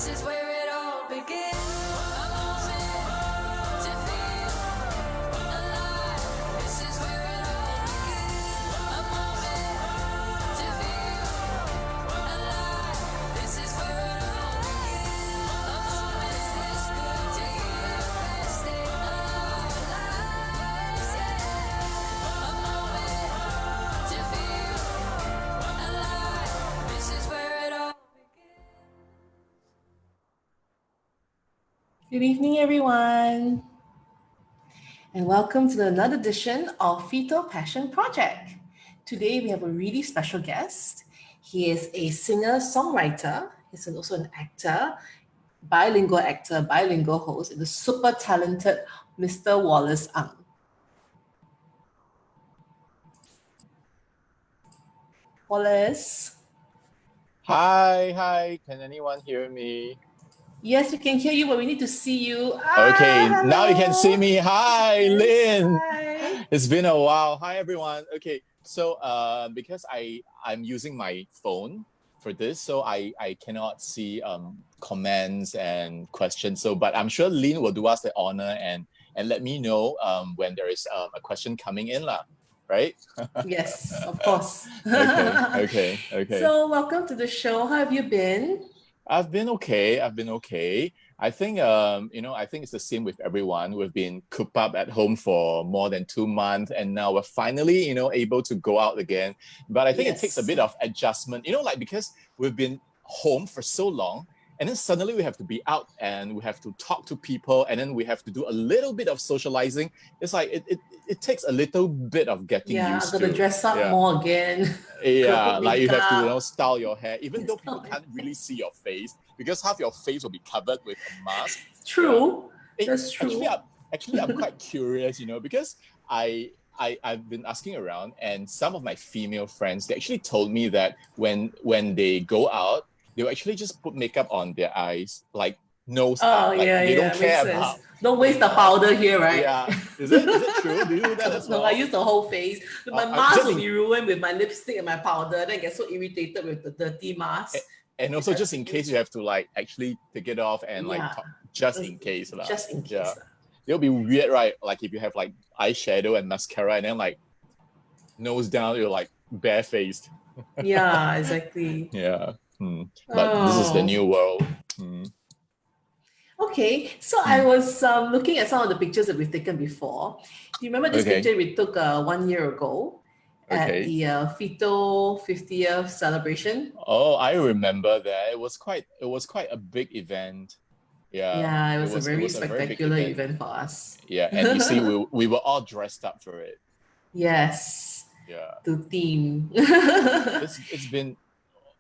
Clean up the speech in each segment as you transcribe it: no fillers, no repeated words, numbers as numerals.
This is where it all begins. A moment to feel alive. This is where it all begins. A moment to feel alive. This is where it all begins. A moment this good to hear the best day of our lives. Yeah. A moment to feel alive. This is where it all begins. Good evening, everyone, and welcome to another edition of PHYTO Passion Project. Today, we have a really special guest. He is a singer-songwriter. He's also an actor, bilingual host, and the super talented Mr. Wallace Ang. Wallace. Hi. Can anyone hear me? Yes, we can hear you, but we need to see you. Okay, hello. now you can see me. Hi, Yes, Lynn. hi. It's been a while. Hi, everyone. Okay, so because I'm using my phone for this, so I cannot see comments and questions. So, but I'm sure Lynn will do us the honor and let me know when there is a question coming in, lah. Right? Yes, of course. Okay. So, welcome to the show. How have you been? I've been okay. I think I think it's the same with everyone. We've been cooped up at home for more than 2 months, and now we're finally, able to go out again. But I think it takes a bit of adjustment, because we've been home for so long, and then suddenly we have to be out and we have to talk to people, and then we have to do a little bit of socializing. It's like it takes a little bit of getting used to. I'm gonna dress up more again. Yeah, like you have to makeup. style your hair, even though people can't really see your face because half your face will be covered with a mask. True. Yeah. That's true. Actually, I'm quite curious, because I've been asking around, and some of my female friends, they actually told me that when they go out, they'll actually just put makeup on their eyes, like nose up. Like they don't care about. Don't waste the powder here, right? Yeah. Is it true? Do you do that as well? No, I use the whole face. My mask will be ruined with my lipstick and my powder. Then I get so irritated with the dirty mask. And also, just in case you have to actually take it off and just in case. Just in case. Yeah. It'll be weird, right? Like if you have eyeshadow and mascara and then nose down, you're barefaced. Yeah, exactly. Yeah. But this is the new world. Okay, so I was looking at some of the pictures that we've taken before. Do you remember this picture we took 1 year ago at the PHYTO 50th celebration? Oh, I remember that. It was quite a big event. Yeah, it was a very spectacular event for us. Yeah, and you see, we were all dressed up for it. Yes. Yeah. To theme. It's been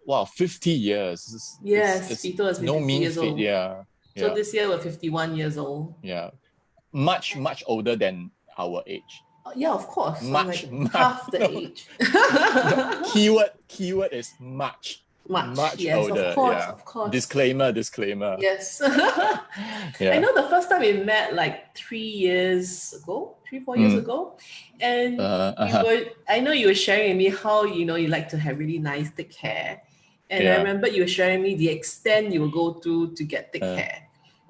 50 years. Yes, PHYTO has been 50 years old. Yeah. So this year we're 51 years old. Yeah. Much older than our age. Yeah, of course. Much half the age. Keyword is much. Yes, older. Of course. Disclaimer. Yes. I know the first time we met 3 years ago, 3-4 years ago. And I know you were sharing with me how, you like to have really nice thick hair. And I remember you were sharing me the extent you will go to get thick hair.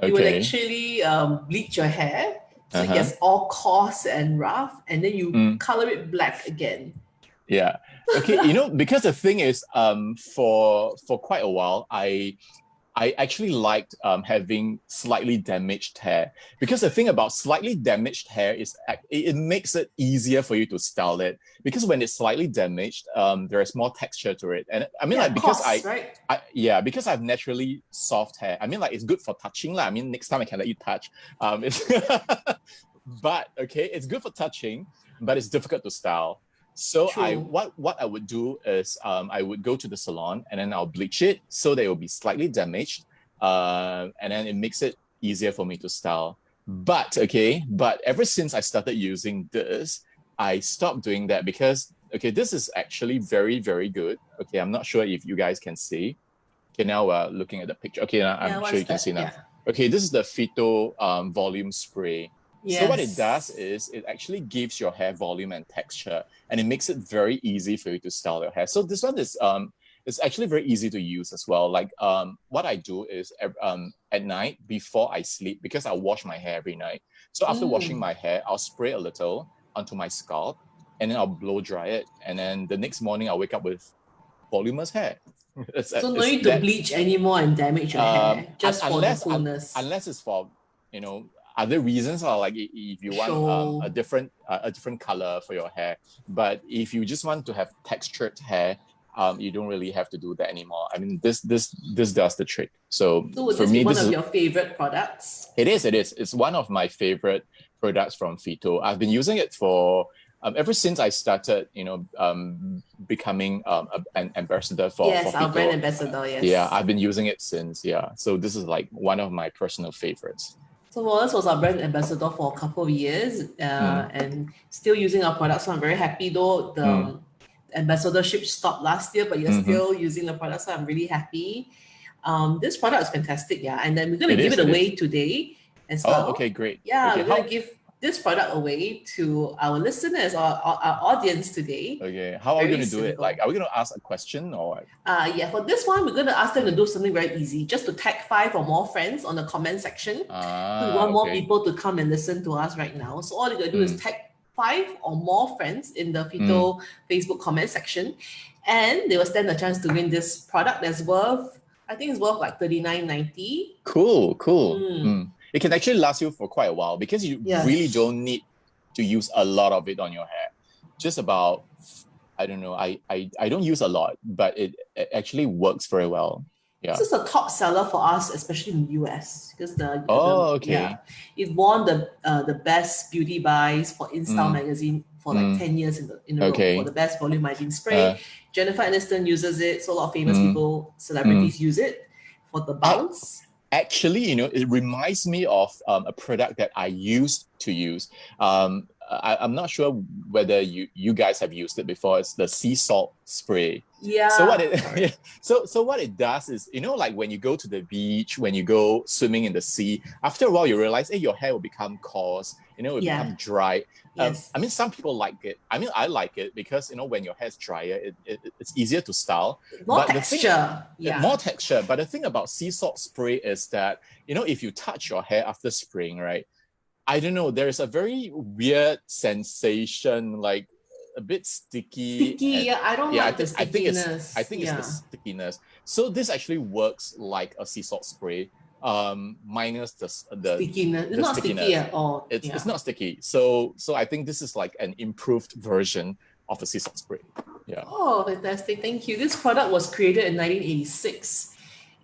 You would actually bleach your hair so it gets all coarse and rough, and then you color it black again. Yeah. Okay. Because the thing is, for quite a while, I actually liked having slightly damaged hair, because the thing about slightly damaged hair is it makes it easier for you to style it, because when it's slightly damaged, there is more texture to it. And I mean, because because I have naturally soft hair. I mean, it's good for touching. I mean, next time I can let you touch. But it's good for touching, but it's difficult to style. So what I would do is I would go to the salon and then I'll bleach it so that it will be slightly damaged, and then it makes it easier for me to style. But ever since I started using this, I stopped doing that because this is actually very, very good. Okay, I'm not sure if you guys can see. Okay, now we're looking at the picture. Okay, now I'm sure you can see now. Yeah. Okay, this is the PHYTO volume spray. Yes. So what it does is it actually gives your hair volume and texture, and it makes it very easy for you to style your hair. So this one is it's actually very easy to use as well. Like what I do is at night before I sleep, because I wash my hair every night. So after washing my hair, I'll spray a little onto my scalp, and then I'll blow dry it. And then the next morning I'll wake up with voluminous hair. So no need to bleach anymore and damage your hair, just for the coolness. Unless it's for, other reasons, or like if you want a different color for your hair. But if you just want to have textured hair, you don't really have to do that anymore. I mean, this does the trick. So would for this me, be one of your favorite products? It is. It's one of my favorite products from PHYTO. I've been using it for ever since I started, becoming an ambassador for PHYTO. Our brand ambassador. Yes. Yeah, I've been using it since. Yeah, so this is like one of my personal favorites. So Wallace was our brand ambassador for a couple of years, and still using our products. So I'm very happy though. The ambassadorship stopped last year, but you're still using the product. So I'm really happy. This product is fantastic. Yeah, and then we're going to give it away today as well. Oh, okay, great. Yeah, okay, we're going to give this product away to our listeners or our audience today. Okay, how are we going to do it? Like, are we going to ask a question or? For this one, we're going to ask them to do something very easy, just to tag 5 or more friends on the comment section. We want more people to come and listen to us right now. So all you got to do is tag 5 or more friends in the PHYTO Facebook comment section, and they will stand a chance to win this product that's worth, I think it's worth like $39.90. Cool. It can actually last you for quite a while, because you really don't need to use a lot of it on your hair. Just about, I don't know, I don't use a lot, but it actually works very well. Yeah. This is a top seller for us, especially in the US, because it won the best beauty buys for InStyle magazine for like 10 years in a row for the best volumizing spray. Jennifer Aniston uses it, so a lot of famous people, celebrities use it for the bounce. Actually, it reminds me of a product that I used to use. I'm not sure whether you guys have used it before. It's the sea salt spray. Yeah. So what it does is, like when you go to the beach, when you go swimming in the sea, after a while you realize, your hair will become coarse, it will become dry. Yes. I mean, some people like it. I mean, I like it because, when your hair is drier, it's easier to style. More texture. More texture. But the thing about sea salt spray is that, if you touch your hair after spraying, right? I don't know, there is a very weird sensation, like a bit sticky. I don't like the stickiness. I think it's the stickiness. So this actually works like a sea salt spray, minus the stickiness. It's not stickiness. Sticky at all. It's not sticky. So I think this is like an improved version of the sea salt spray. Yeah. Oh, fantastic! Thank you. This product was created in 1986,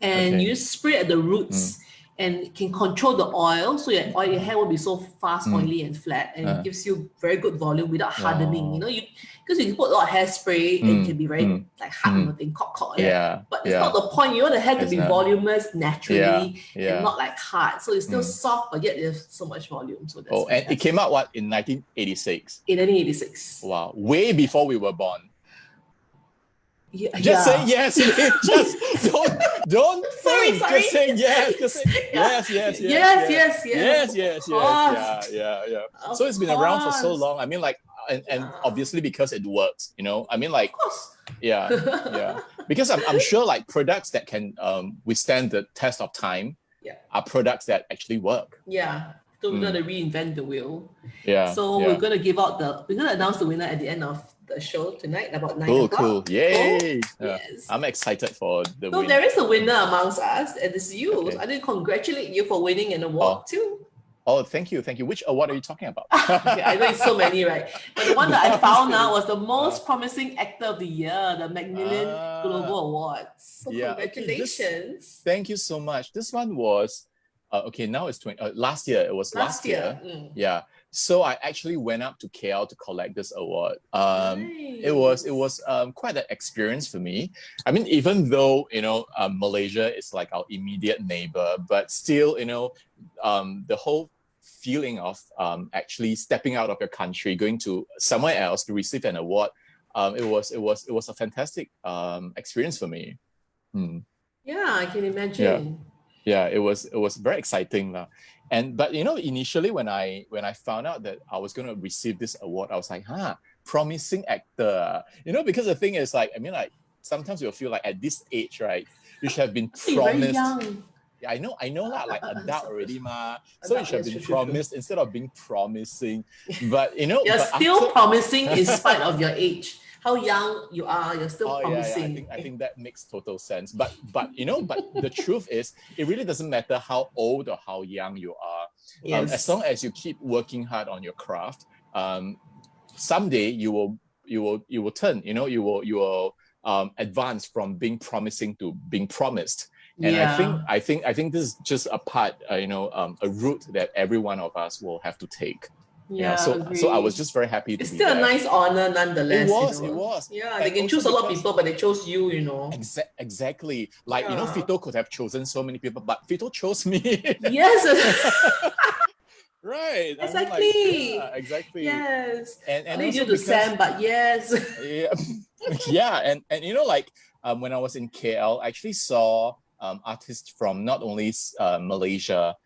and you spray at the roots. And can control the oil, so your hair will be so fast, oily, and flat, and it gives you very good volume without hardening. Because you put a lot of hairspray, it can be very like hard, But it's not the point. You want the hair to be voluminous naturally and not like hard. So it's still soft, but yet there's so much volume. So that's and it came out in 1986. In 1986. Wow, way before we were born. Just say yes. Just don't think. Sorry. Just say yes. Just say yes. Yeah. So it's been around for so long. I mean, like, and obviously because it works. I mean, like, of course. Yeah. Because I'm sure like products that can withstand the test of time are products that actually work. Yeah. So we're gonna reinvent the wheel. Yeah. So we're gonna announce the winner at the end of the show tonight about 9 o'clock. Cool. Yay! Yes. I'm excited for the winner. So there is a winner amongst us, and it's you. Okay. I did congratulate you for winning an award too. Oh, thank you. Which award are you talking about? I know it's so many, right? But the one that I found now was the most promising actor of the year, the Macmillan Global Awards. So congratulations. Thank you so much. This one was now it's last year. It was last year. Yeah. So I actually went up to KL to collect this award. Nice. It was quite an experience for me. I mean, even though Malaysia is like our immediate neighbor, but still the whole feeling of actually stepping out of your country, going to somewhere else to receive an award, it was a fantastic experience for me. Yeah, I can imagine. Yeah, it was very exciting. But initially when I found out that I was going to receive this award, I was like, promising actor. Because the thing is, like, I mean, like, sometimes you'll feel like at this age, right, you should have been You're very promised. young. Yeah, I know lah, like adult already, ma. So you Adult, should have yes, been true. promised instead of being promising. But You're but still after, promising in spite of your age. How young you are, you're still oh yeah, promising. I think that makes total sense. But but the truth is, it really doesn't matter how old or how young you are. Yes. As long as you keep working hard on your craft, someday you will turn. You will advance from being promising to being promised. And Yeah. I think this is just a part, a route that every one of us will have to take. Yeah, so I was just very happy to it's be still there. a nice honor nonetheless. It was. Yeah, And they can also choose a lot of because- people, but they chose you, Exactly. Like, Yeah. PHYTO could have chosen so many people, but PHYTO chose me. Yes. Right. Exactly. Yeah, exactly. Yes. And Only also due to because, Sam, but yes. yeah, yeah, and when I was in KL, I actually saw artists from not only Malaysia,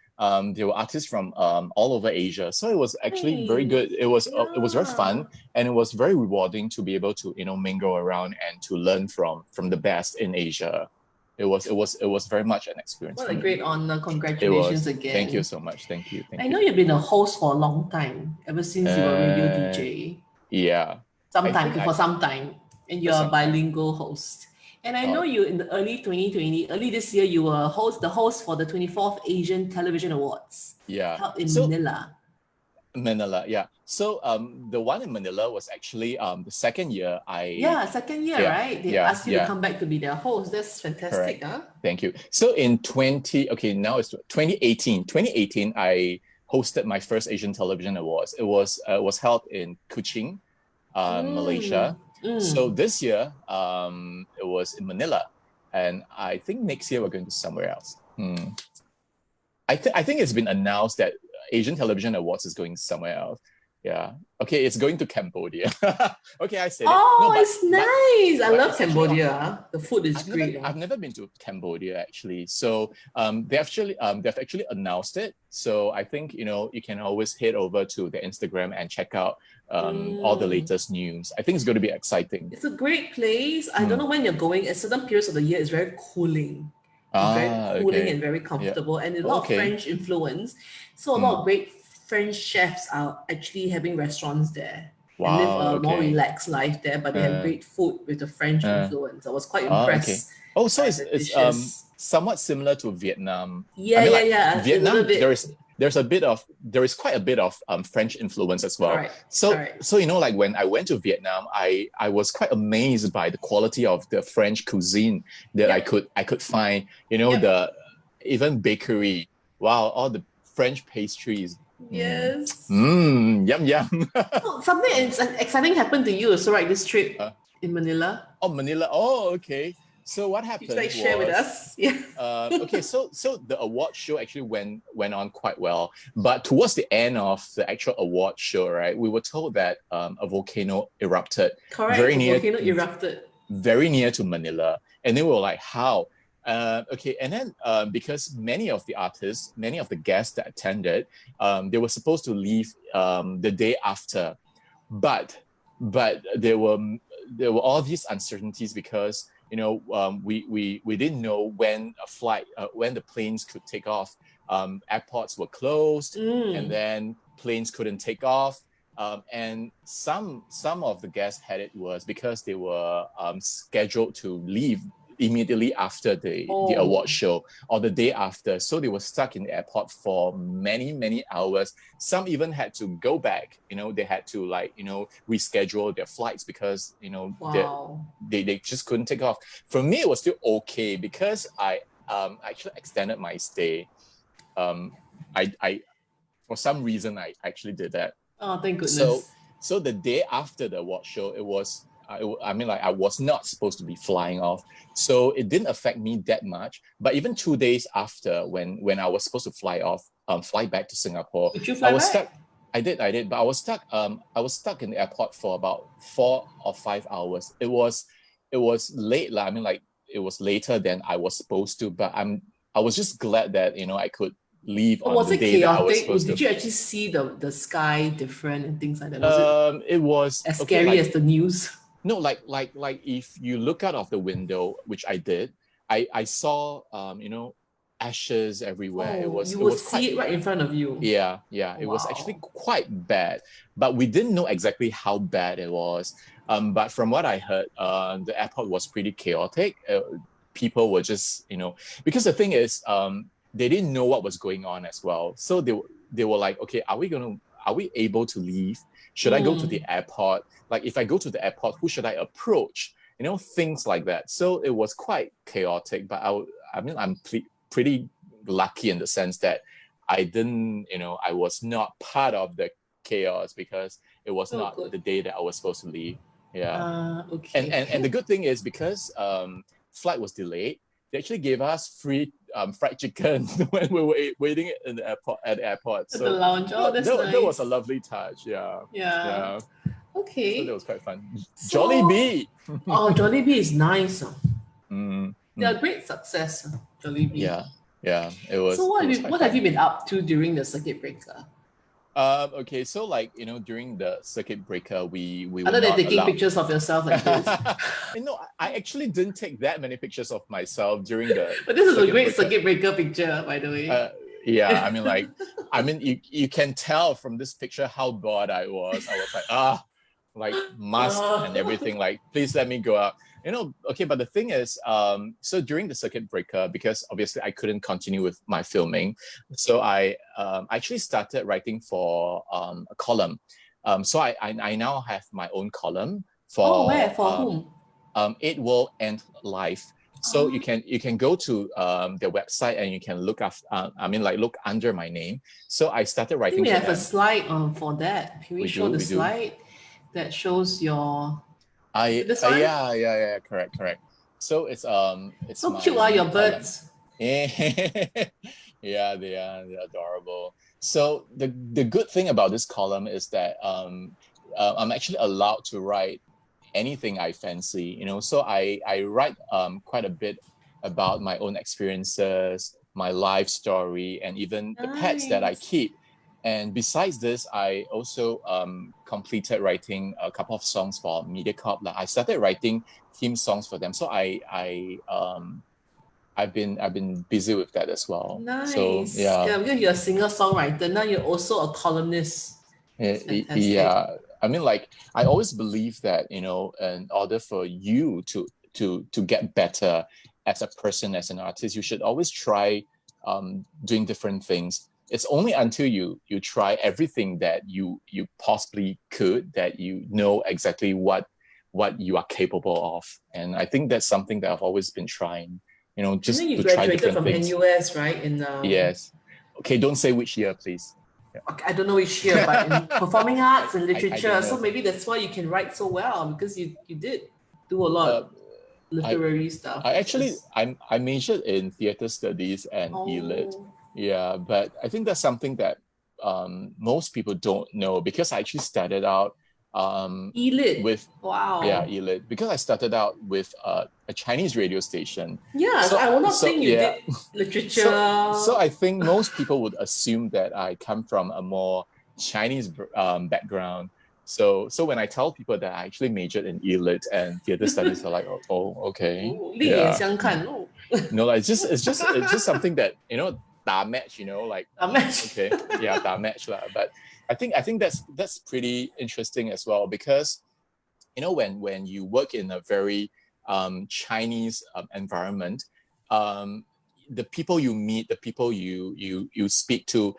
there were artists from all over Asia. So it was actually very good. It was very fun, and it was very rewarding to be able to mingle around and to learn from the best in Asia. It was very much an experience. What for a me. great honor. It was. Congratulations again. Thank you so much. Thank you. I know you've been a host for a long time, ever since you were a radio DJ. Yeah. For some time. And you're a some time. bilingual host. And I know you in the early 2020, early this year, you were the host for the 24th Asian Television Awards. Yeah. Held in Manila. Manila, yeah. So the one in Manila was actually the second year Second year, right? They asked you to come back to be their host. That's fantastic, huh? Thank you. So in 2018, I hosted my first Asian Television Awards. It was held in Kuching, Malaysia. So this year, it was in Manila, and I think next year we're going to somewhere else. I think it's been announced that Asian Television Awards is going somewhere else. Yeah. Okay, it's going to Cambodia. Okay, I said it. Oh, it's nice. I love Cambodia. The food is great. I've never been to Cambodia actually. So they've actually announced it. So I think you can always head over to their Instagram and check out all the latest news. I think it's going to be exciting. It's a great place. I don't know when you're going. At certain periods of the year, it's very cooling. Very cooling and very comfortable, and a lot of French influence. So a lot of great French chefs are actually having restaurants there. Wow, and live a more relaxed life there, but they have great food with the French influence. I was quite impressed. Oh, so it's somewhat similar to Vietnam. Yeah. Vietnam, there is quite a bit of French influence as well. Correct. So like when I went to Vietnam, I was quite amazed by the quality of the French cuisine that I could find. The even bakery. Wow, all the French pastries. Yes. Yum yum. Something exciting happened to you also, right? This trip in Manila. Oh, Manila. Oh, okay. So what happened? Could you share with us? Yeah. Okay, so the award show actually went on quite well, but towards the end of the actual award show, right, we were told that a volcano erupted. Correct. Volcano erupted very near to Manila, and they were like, "How?" Okay, and then because many of the guests that attended, they were supposed to leave the day after, but there were all these uncertainties because we didn't know when when the planes could take off. Airports were closed, and then planes couldn't take off. And some of the guests had it worse because they were scheduled to leave immediately after the award show or the day after. So they were stuck in the airport for many hours. Some even had to go back. They had to reschedule their flights because they just couldn't take off. For me, it was still okay because I actually extended my stay. I for some reason I actually did that. Oh, thank goodness. So the day after the award show, it was I was not supposed to be flying off, so it didn't affect me that much. But even 2 days after, when I was supposed to fly back to Singapore, did you fly I was back? stuck. I did, but I was stuck. I was stuck in the airport for about 4 or 5 hours. It was late, it was later than I was supposed to. But I was just glad that I could leave on the day that I was supposed to. Did you actually see the sky different and things like that? Was it was as scary as the news? No, like if you look out of the window, which I did, I saw ashes everywhere. Oh, you It would was see it right in front of you. yeah, it was actually Wow. quite bad, but we didn't know exactly how bad it was. But from what I heard, the airport was pretty chaotic. People were just, because the thing is, they didn't know what was going on as well. So they were like, okay, are we able to leave? Should I go to the airport? Like, if I go to the airport, who should I approach? Things like that. So it was quite chaotic, but I'm pretty lucky in the sense that I didn't, I was not part of the chaos because it was not good. the day that I was supposed to leave. Yeah. Okay. And the good thing is because flight was delayed, they actually gave us free fried chicken when we were waiting at the airport. At the lounge. Oh, that's nice. That was a lovely touch. Yeah. Yeah. Okay. So that was quite fun. So, Jollibee. Oh, Jollibee is nice. They're a great success, Jollibee. Yeah. It was. So what have you been up to during the circuit breaker? Okay, so during the circuit breaker, we were Other than not taking allowed... pictures of yourself like this. I actually didn't take that many pictures of myself during the. But this is a great circuit breaker picture, by the way. Yeah, you can tell from this picture how bored I was. I was like mask and everything. Like, please let me go out. Okay, but the thing is, so during the circuit breaker, because obviously I couldn't continue with my filming, so I actually started writing for a column. So I now have my own column for where? For whom? It Will End Life. So you can go to their website and you can look look under my name. So I started writing. I think we have a slide for that. Can we show the slide that shows your? Yeah, correct. So it's so cute are your birds. Yeah, they're adorable. So the good thing about this column is that I'm actually allowed to write anything I fancy, so I write quite a bit about my own experiences, my life story, and even the pets that I keep. And besides this, I also completed writing a couple of songs for MediaCorp. Like, I started writing theme songs for them. So I've been busy with that as well. Nice. So yeah, because you're a singer-songwriter. Now you're also a columnist. Yeah. I always believe that, in order for you to get better as a person, as an artist, you should always try doing different things. It's only until you try everything that you possibly could that you know exactly what you are capable of. And I think that's something that I've always been trying, just you to try graduated different from things. NUS, right? Yes. Okay, don't say which year, please. I don't know which year, but in performing arts and literature. So maybe that's why you can write so well, because you did do a lot of literary stuff. I majored in theatre studies and ELIT. Yeah, but I think that's something that most people don't know, because I actually started out ELIT with ELIT, because I started out with a Chinese radio station. So I will not think you did literature. So I think most people would assume that I come from a more Chinese background. So when I tell people that I actually majored in ELIT and theatre studies, they're like, oh, okay. No, it's just something that, da match, okay, yeah, da match lah. But I think that's pretty interesting as well, because when you work in a very Chinese environment, the people you meet, the people you speak to,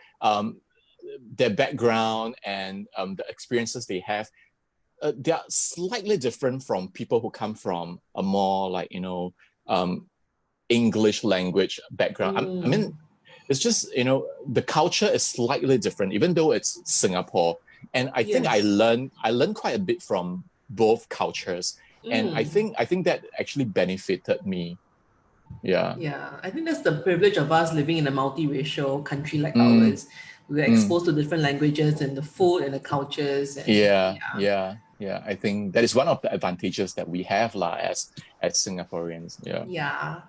their background and the experiences they have, they are slightly different from people who come from a more English language background. It's just, the culture is slightly different, even though it's Singapore. And I think I learned quite a bit from both cultures. And I think that actually benefited me. Yeah. Yeah, I think that's the privilege of us living in a multiracial country like ours. We're exposed to different languages and the food and the cultures. And, yeah. I think that is one of the advantages that we have as Singaporeans. Yeah.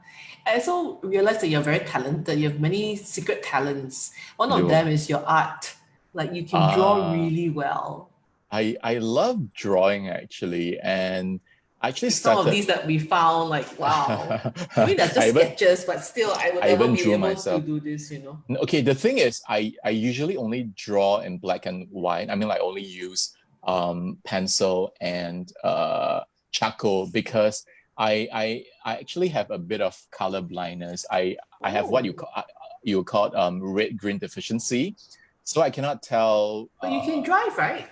I also realized that you're very talented. You have many secret talents. One of them is your art. Like, you can draw really well. I love drawing actually, and I actually Some of started. these that we found, like, wow. I mean, that's I just even sketches, but still, I would I never even be drew able myself. to do this, you know. Okay, the thing is, I usually only draw in black and white. I mean, I only use pencil and charcoal because I actually have a bit of color blindness. I have what Oh, you call red green deficiency, so I cannot tell. but you can drive, right?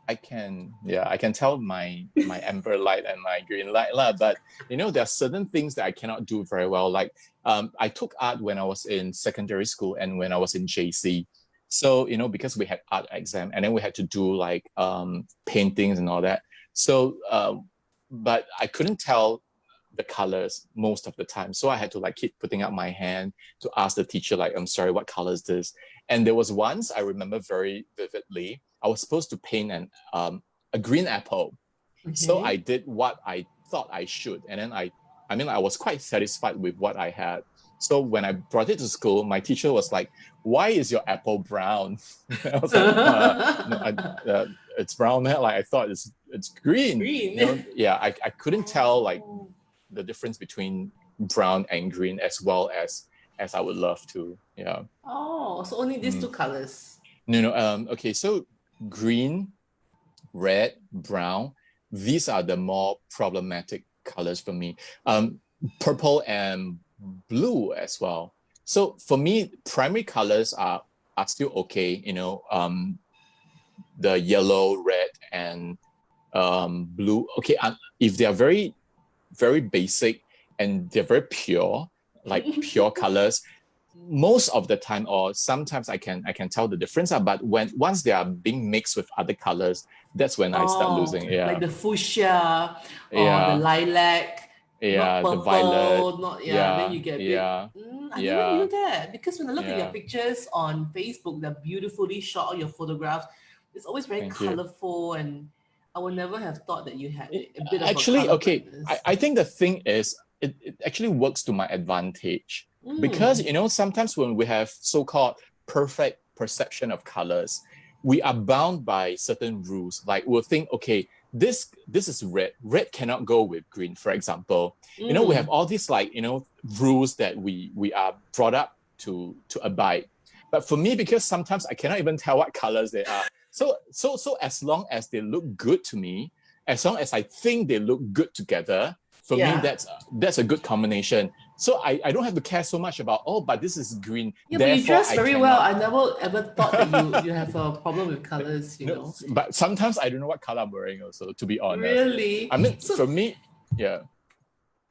I can tell my amber light and my green light lah. But there are certain things that I cannot do very well. Like I took art when I was in secondary school and when I was in JC. So because we had art exam and then we had to do like paintings and all that. So but I couldn't tell the colors most of the time. So I had to like keep putting up my hand to ask the teacher, like, I'm sorry, what color is this? And there was once I remember very vividly, I was supposed to paint a green apple. So I did what I thought I should. And then I was quite satisfied with what I had. So when I brought it to school, my teacher was like, why is your apple brown? I was like, no, it's brown. Like I thought it's green. Green. Yeah, I couldn't tell like the difference between brown and green as well as I would love to. Yeah. Oh, so only these two colors. No. Okay, so green, red, brown, these are the more problematic colors for me. Purple and blue as well. So for me, primary colors are still okay. The yellow, red, and blue. Okay, if they are very, very basic and they're very pure, like pure colors, most of the time or sometimes I can tell the difference. But once they are being mixed with other colors, that's when I start losing. Yeah. Like the fuchsia or Yeah. the lilac. Yeah, Not purple, the violet. not Yeah. then you get a bit. Yeah. I Yeah. never knew that because when I look at your Yeah. pictures on Facebook, they're beautifully shot, all your photographs. It's always very Thank you. colorful, and I would never have thought that you had a bit of Actually, a color okay. blindness. I think the thing is, it actually works to my advantage because sometimes when we have so-called perfect perception of colors, we are bound by certain rules. Like we'll think, okay, this is red. Red cannot go with green, for example. We have all these like rules that we are brought up to abide. But for me, because sometimes I cannot even tell what colors they are. So as long as they look good to me, as long as I think they look good together, for me that's a good combination. So I don't have to care so much about but this is green. Yeah, but you therefore dress I very cannot. well. I never ever thought that you have a problem with colors, you know. But sometimes I don't know what color I'm wearing also, to be honest. Really? I mean, for me, yeah.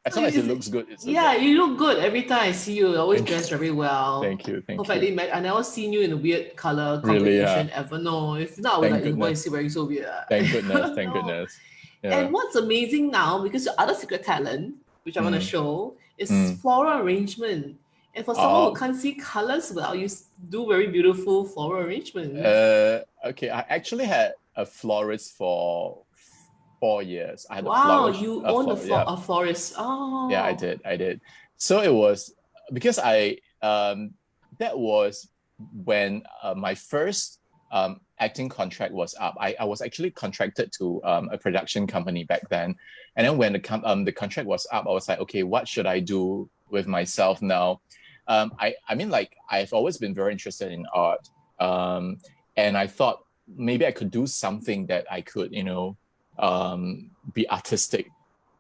As long as it looks good, it's okay. You look good every time I see you. You always dress very well. Thank you. Perfectly matched. I never seen you in a weird color Really, combination ever. No, if not, I would like, why is he wearing so weird? Thank goodness. Thank No. goodness. Yeah. And what's amazing now, because your other secret talent, which I want to show, is floral arrangement. And for someone who can't see colors well, you do very beautiful floral arrangement. Okay, I actually had a florist for 4 years. I had you own a florist. Oh. Yeah, I did. So it was because that was when my first acting contract was up. I was actually contracted to a production company back then. And then when the contract was up, I was like, okay, what should I do with myself now? I mean, like, I've always been very interested in art. And I thought maybe I could do something that I could, be artistic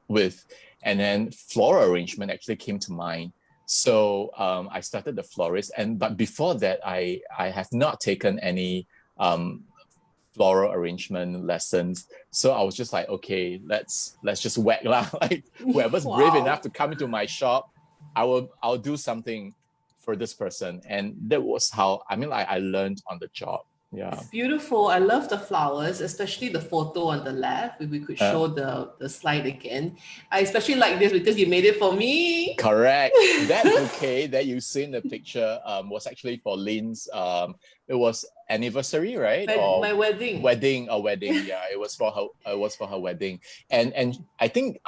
with. And then floral arrangement actually came to mind. So I started the florist. But before that, I have not taken any floral arrangement lessons. So I was just like, okay, let's just whack lah. Like whoever's brave enough to come into my shop, I'll do something for this person. And that was how I learned on the job. Yeah. It's beautiful. I love the flowers, especially the photo on the left. If we could show the slide again. I especially like this because you made it for me. Correct. That bouquet that you see in the picture was actually for Lynn's it was anniversary, right? My wedding. Wedding. Yeah, it was for her wedding. And I think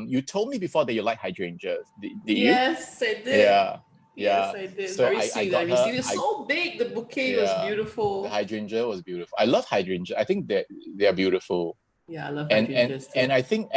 you told me before that you like hydrangeas. Did you? Yes, I did. Yeah. Yes, I did. So Very I sweet. got I her. received it so big. The bouquet was The beautiful. hydrangea was beautiful. I love hydrangea. I think that they are beautiful. Yeah, I love And hydrangeas too. and I think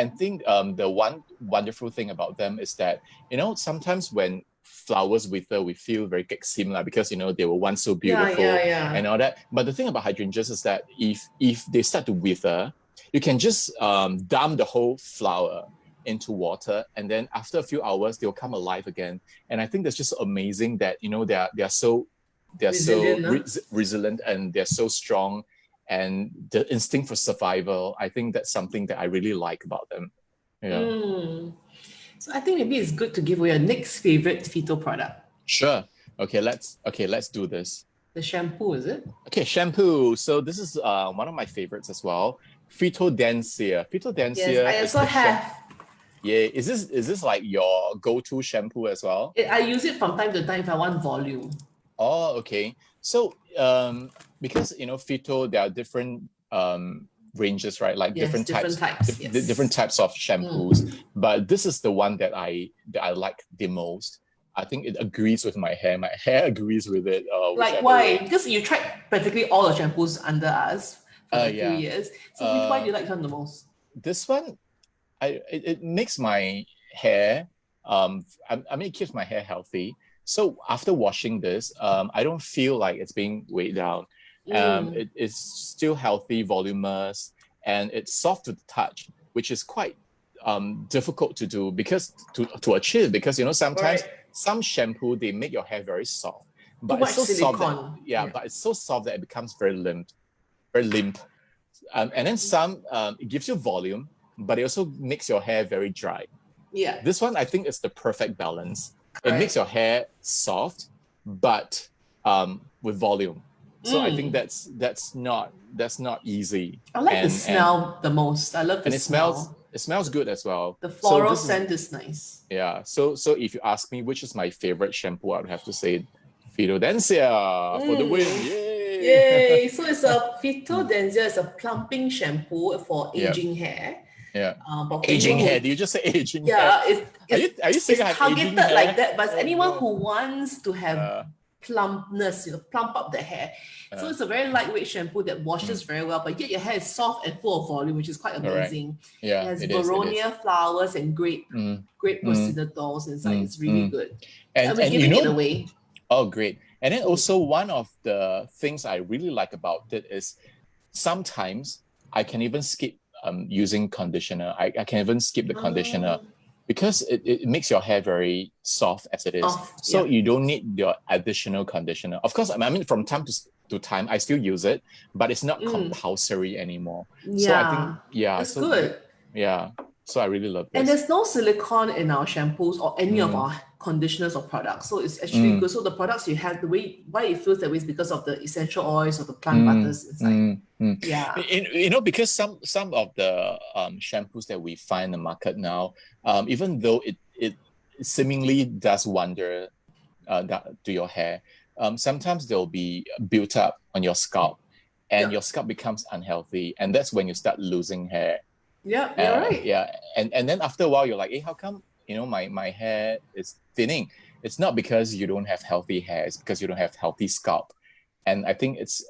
the one wonderful thing about them is that, you know, sometimes when flowers wither, we feel very similar because, you know, they were once so beautiful Yeah. and all that. But the thing about hydrangeas is that if they start to wither, you can just dump the whole flower into water, and then after a few hours they'll come alive again. And I think that's just amazing that, you know, they're so Resilient, huh? resilient, and they're so strong, and the instinct for survival. I think that's something that I really like about them. Yeah. So I think maybe it's good to give away your next favorite PHYTO product. Sure. Okay, let's do this. The shampoo, is it? Okay, shampoo. So this is one of my favorites as well. PHYTO Yes, I also have. Yeah, is this like your go-to shampoo as well? I use it from time to time if I want volume. Oh, okay. So because, you know, PHYTO, there are different ranges, right? Like Yes, different types yes. different types of shampoos. But this is the one that I like the most. I think it agrees with my hair. My hair agrees with it. Like why? Because you tried practically all the shampoos under us for a few years. So which one do you like the most? This one, it makes my hair. I mean, it keeps my hair healthy. So after washing this, I don't feel like it's being weighed down. It's still healthy, voluminous, and it's soft to the touch, which is quite difficult to do because to achieve, because, you know, sometimes some shampoo, they make your hair very soft, but it's so soft that, but it's so soft that it becomes very limp. And then some, it gives you volume, but it also makes your hair very dry. Yeah. This one, I think, is the perfect balance. It makes your hair soft, but with volume. So I think that's not easy. I like the smell the most. I love the smell. It smells good as well. The floral scent is nice. Yeah. So if you ask me which is my favorite shampoo, I would have to say PHYTO for the win. Yay! Yay! So it's a PHYTO is a plumping shampoo for aging hair. Yeah. Aging hair. Do you just say aging hair? Yeah. Are you saying I have targeted aging hair? like that, but anyone who wants to have plumpness, you know, plump up the hair. So it's a very lightweight shampoo that washes very well, but yet your hair is soft and full of volume, which is quite amazing. Yeah, it has Begonia flowers and grape procedentals inside. It's really good. And we're giving it away. Oh, great. And then also one of the things I really like about it is sometimes I can even skip using conditioner. I can even skip the conditioner because it makes your hair very soft as it is. So you don't need your additional conditioner. Of course, I mean, from time to time, I still use it, but it's not compulsory anymore. So I think, it's good. Yeah. So I really love this. And there's no silicone in our shampoos or any of our conditioners or products. So it's actually good. So the products you have, why it feels that way is because of the essential oils or the plant butters inside. Yeah. You know, because some of the shampoos that we find in the market now, even though it seemingly does wonder to your hair, sometimes they'll be built up on your scalp and your scalp becomes unhealthy. And that's when you start losing hair. Yeah, you're right. Yeah, and then after a while, you're like, hey, how come, you know, my hair is thinning? It's not because you don't have healthy hair; it's because you don't have healthy scalp. And I think it's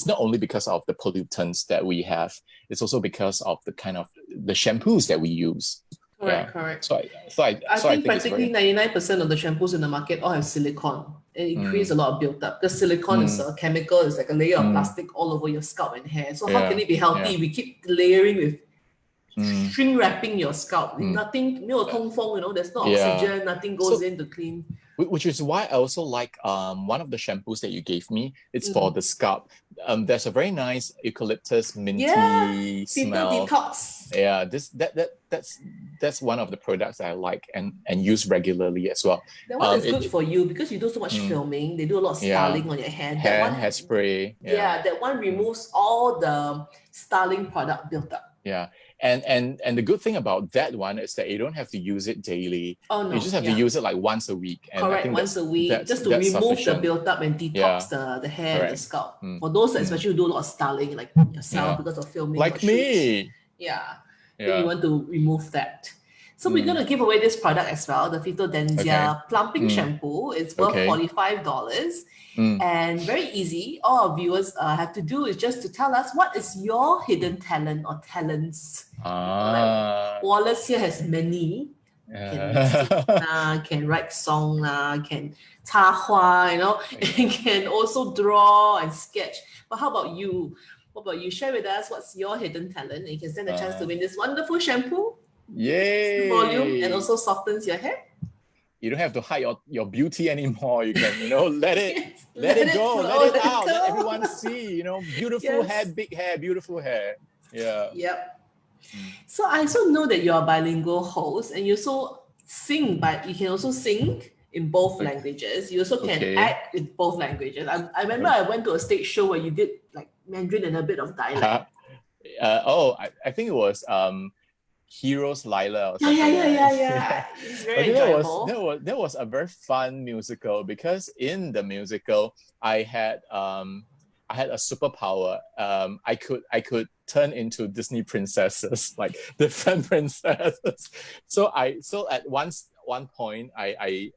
not only because of the pollutants that we have; it's also because of the kind of the shampoos that we use. Correct. So I think practically 99% of the shampoos in the market all have silicone. And it creates a lot of built-up because silicone is a chemical. It's like a layer of plastic all over your scalp and hair. So how can it be healthy? We keep layering with shrink wrapping your scalp. Nothing, 没有通风, you know, there's no oxygen, nothing goes in to clean. Which is why I also like one of the shampoos that you gave me. It's for the scalp. There's a very nice eucalyptus minty smell. Detox. Yeah, that's one of the products I like and use regularly as well. That one is good for you because you do so much filming. They do a lot of styling on your hair. Hairspray. That one removes all the styling product built up. Yeah. And the good thing about that one is that you don't have to use it daily. Oh, no. You just have to use it like once a week. And Correct, I think once a week, just to remove the build-up and detox the hair and the scalp. For those that especially who do a lot of styling, like yourself, because of filming. Like me. Yeah. Then you want to remove that. So we're going to give away this product as well, the PHYTO Denzia Plumping Shampoo. It's worth $45 and very easy. All our viewers have to do is just to tell us what is your hidden talent or talents. Like Wallace here has many. Can sing, can write song, can 插花, and can also draw and sketch. But how about you? What about you? Share with us what's your hidden talent, and you can stand a chance to win this wonderful shampoo. Yay! Volume and also softens your hair. You don't have to hide your beauty anymore. You can, let it let it go, flow, let it out, let everyone see, beautiful hair, big hair, beautiful hair. Yeah. Yep. So I also know that you're a bilingual host and you also sing, but you can also sing in both languages. You also can act in both languages. I remember I went to a stage show where you did like Mandarin and a bit of dialect. I think it was Heroes Lila or something. Yeah. It's very enjoyable. That was a very fun musical because in the musical I had a superpower. I could turn into Disney princesses, like different princesses. So at one point I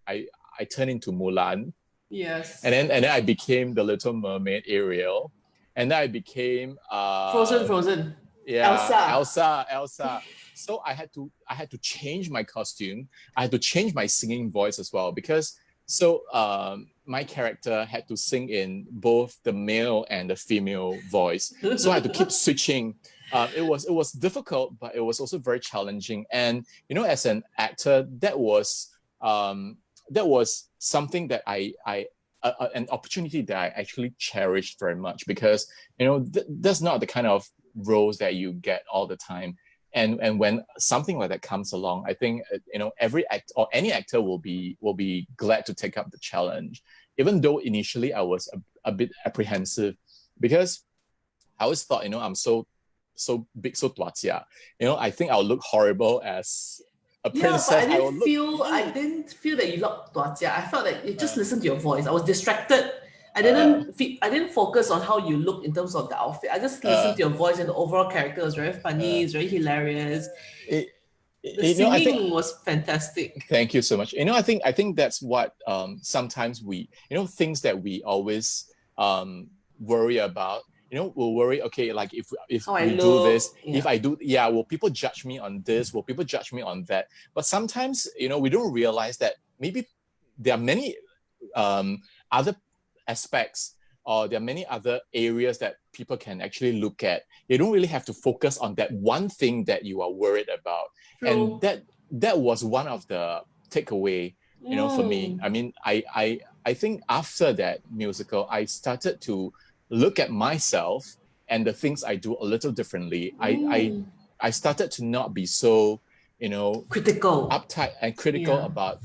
turned into Mulan. Yes. And then I became the Little Mermaid Ariel. And then I became Frozen. Yeah, Elsa. So I had to change my costume. I had to change my singing voice as well because my character had to sing in both the male and the female voice. So I had to keep switching. It was difficult, but it was also very challenging. And as an actor, that was something that an opportunity that I actually cherished very much because that's not the kind of roles that you get all the time. And when something like that comes along, I think every actor or any actor will be glad to take up the challenge, even though initially I was a bit apprehensive because I always thought I'm so big, so tuatia. I think I'll look horrible as a princess. But I didn't feel that you looked tuatia. I felt that you just listened to your voice. I was distracted. I didn't focus on how you look in terms of the outfit. I just listened to your voice and the overall character was very funny. It's very hilarious. The singing was fantastic. Thank you so much. I think that's what sometimes we things that we always worry about. We'll worry. Okay, like if we do this, if I do, will people judge me on this? Will people judge me on that? But sometimes we don't realize that maybe there are many other aspects or there are many other areas that people can actually look at. You don't really have to focus on that one thing that you are worried about. True. And that was one of the takeaway, for me. I mean, I think after that musical, I started to look at myself and the things I do a little differently. I started to not be so critical, uptight and critical about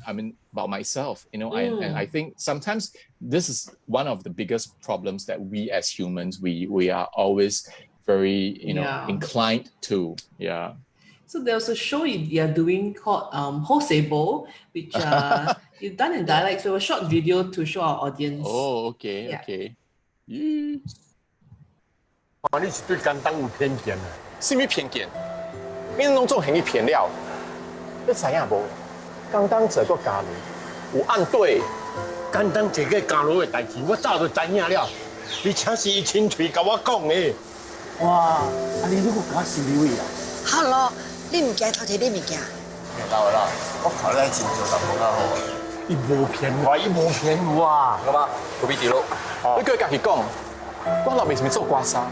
myself, and I think sometimes this is one of the biggest problems that we as humans we are always very inclined to. So there's a show you're doing called Hosebo, which you've done in dialect. So a short video to show our audience. Oh, okay.你是对简单有偏见啊？什么偏见？你拢总行去骗了，你知影无？简单坐个加入，有按对。简单坐个加入的代志，我早就知影了。而且是伊亲嘴甲我讲的。哇！你如果甲收留伊啊？好咯，你物件偷摕你物件。老啦，我看你真少淡薄仔好。伊无骗我，伊无骗我啊！好吧，不必记录。你叫伊家己讲，我老爸是咪做刮痧？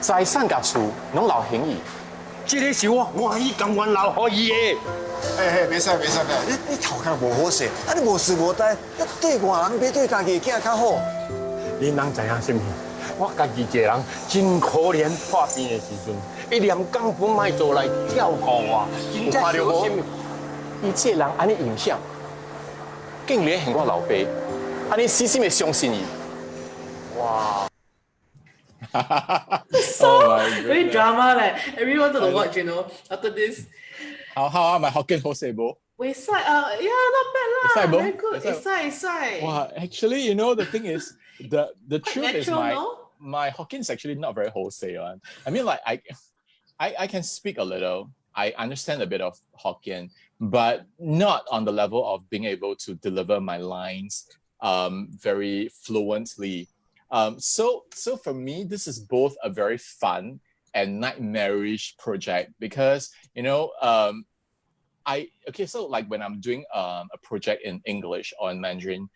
财产甲厝拢留行伊。这个是我欢喜甘愿留予伊的。别使，你头壳无好势，你无事无代，对外人比对家己囝较好。你人知影什么？我家己一个人真可怜，破病的时阵，一连工本卖做来照顾我，有看到无？伊这人安尼影响，竟然嫌我老爸，安尼死心的相信伊。哇！ So very drama, like everyone wanted to watch, after this. How are my Hokkien Hosebo? Not bad lah. Very good. It's Wow, actually, the thing is, the truth is my Hokkien is actually not very Hosei one. I mean, like I can speak a little, I understand a bit of Hokkien, but not on the level of being able to deliver my lines very fluently. So for me, this is both a very fun and nightmarish project because, so like when I'm doing a project in English or in Mandarin,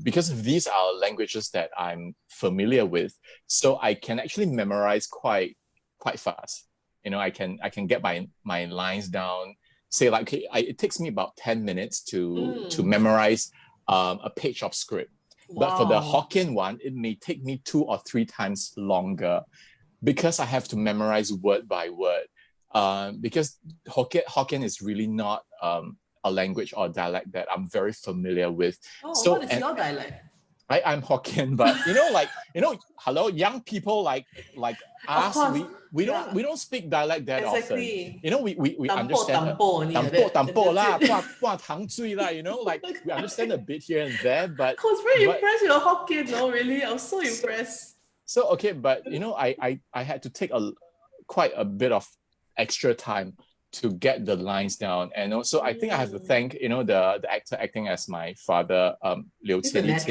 because these are languages that I'm familiar with, so I can actually memorize quite fast. I can get my lines down. Say like, okay, it takes me about 10 minutes to memorize a page of script. Wow. But for the Hokkien one, it may take me 2 or 3 times longer because I have to memorize word by word. Because Hokkien is really not a language or dialect that I'm very familiar with. So what is your dialect? I'm Hokkien, but hello, young people like us, we don't speak dialect that exactly. often. We understand tampo lah, tang zui lah, like we understand a bit here and there, but I was very impressed with your Hokkien, no, really. I was so impressed. So okay, but I had to take quite a bit of extra time to get the lines down, and also I think I have to thank the actor acting as my father, Liu Qian Dage.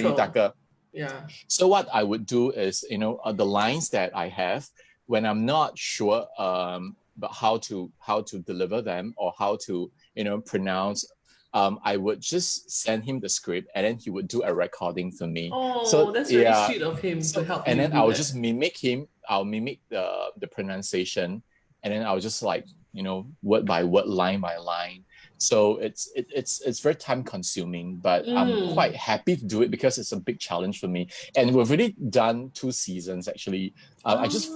Yeah. So what I would do is the lines that I have when I'm not sure but how to deliver them or how to pronounce. I would just send him the script and then he would do a recording for me. Oh, so that's very sweet of him to help. And then I'll just mimic him. I'll mimic the pronunciation, and then I'll just like word by word, line by line. So it's very time consuming, but I'm quite happy to do it because it's a big challenge for me. And we've already done 2 seasons actually. I just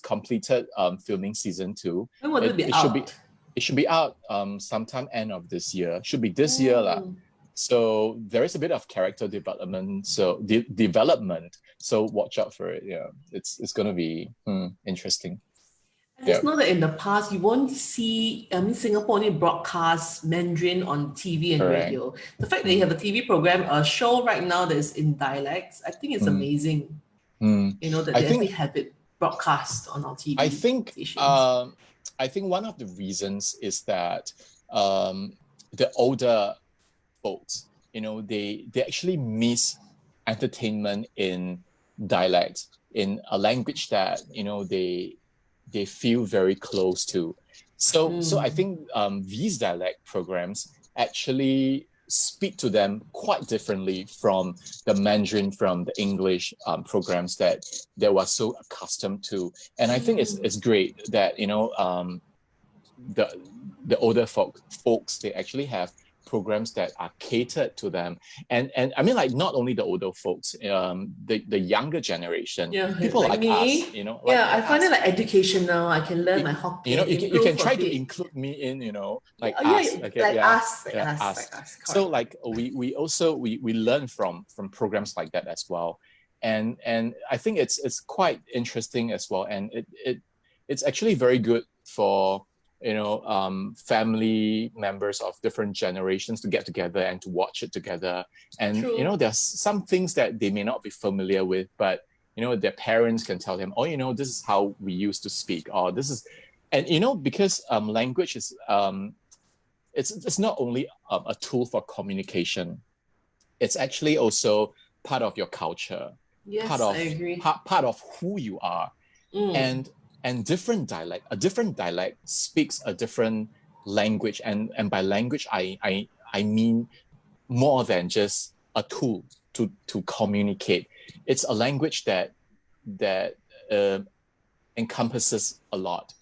completed filming season 2. When will it be out? It should be out sometime end of this year. Should be this year lah. So there is a bit of character development. So development. So watch out for it. Yeah, it's gonna be interesting. I just know that in the past you won't see. Singapore only broadcasts Mandarin on TV and radio. The fact that you have a TV program, a show right now that is in dialects, I think it's amazing. That they actually have it broadcast on our TV. I think one of the reasons is that the older folks, they actually miss entertainment in dialect, in a language that they feel very close to. So I think these dialect programs actually speak to them quite differently from the Mandarin, from the English programs that they were so accustomed to. And I think it's great that the older folks, they actually have programs that are catered to them, and I mean, like, not only the older folks, the younger generation, people like us, I find it like educational. I can learn my Hokkien. You can try to include me in, like us. So like we also learn from programs like that as well, and I think it's quite interesting as well, and it's actually very good for family members of different generations to get together and to watch it together. And there's some things that they may not be familiar with, but their parents can tell them, this is how we used to speak, or this is, and because language is it's not only a tool for communication, it's actually also part of your culture. Yes, I agree. Part of who you are. And a different dialect speaks a different language, and by language I mean more than just a tool to communicate. It's a language that encompasses a lot.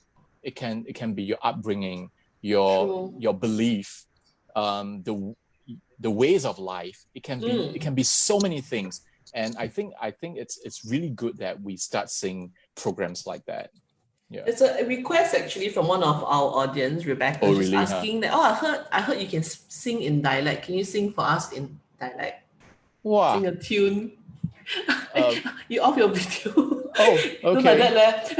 It can be your upbringing, your belief, the ways of life. It can be so many things. And I think it's really good that we start seeing programs like that. Yeah. It's a request actually from one of our audience, Rebecca, just asking that. I heard you can sing in dialect. Can you sing for us in dialect? Wow. Sing a tune. You off your video. Oh, okay. Look like that,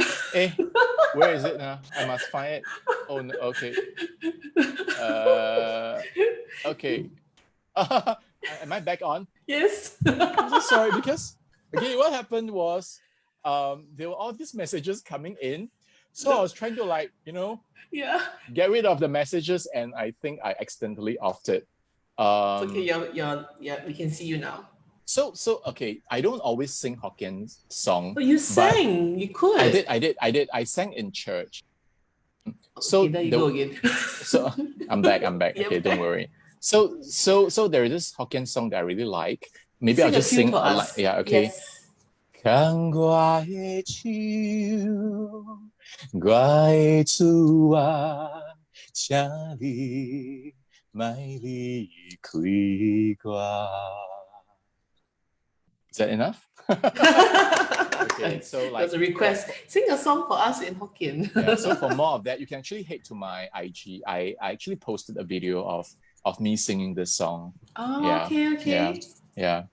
where is it now? I must find it. Oh, no, okay. Okay. Am I back on? Yes. I'm so sorry because what happened was there were all these messages coming in So I was trying to Yeah. get rid of the messages, and I think I accidentally offed it. It's okay, yeah, we can see you now. So okay, I don't always sing Hokkien song. Oh, you but sang. You could. I did. I sang in church. So Okay, there you go again. so I'm back. You're Okay, don't back. worry. So there is this Hokkien song that I really like. Maybe I'll Sing a just few sing for us. yeah, okay. Yes. 看我的手，我的主啊，请你莫离开我。Is that enough? Okay, so There's a request. Sing a song for us in Hokkien. yeah, so for more of that, you can actually head to my IG. I actually posted a video of me singing this song. Oh, Yeah, okay. Yeah.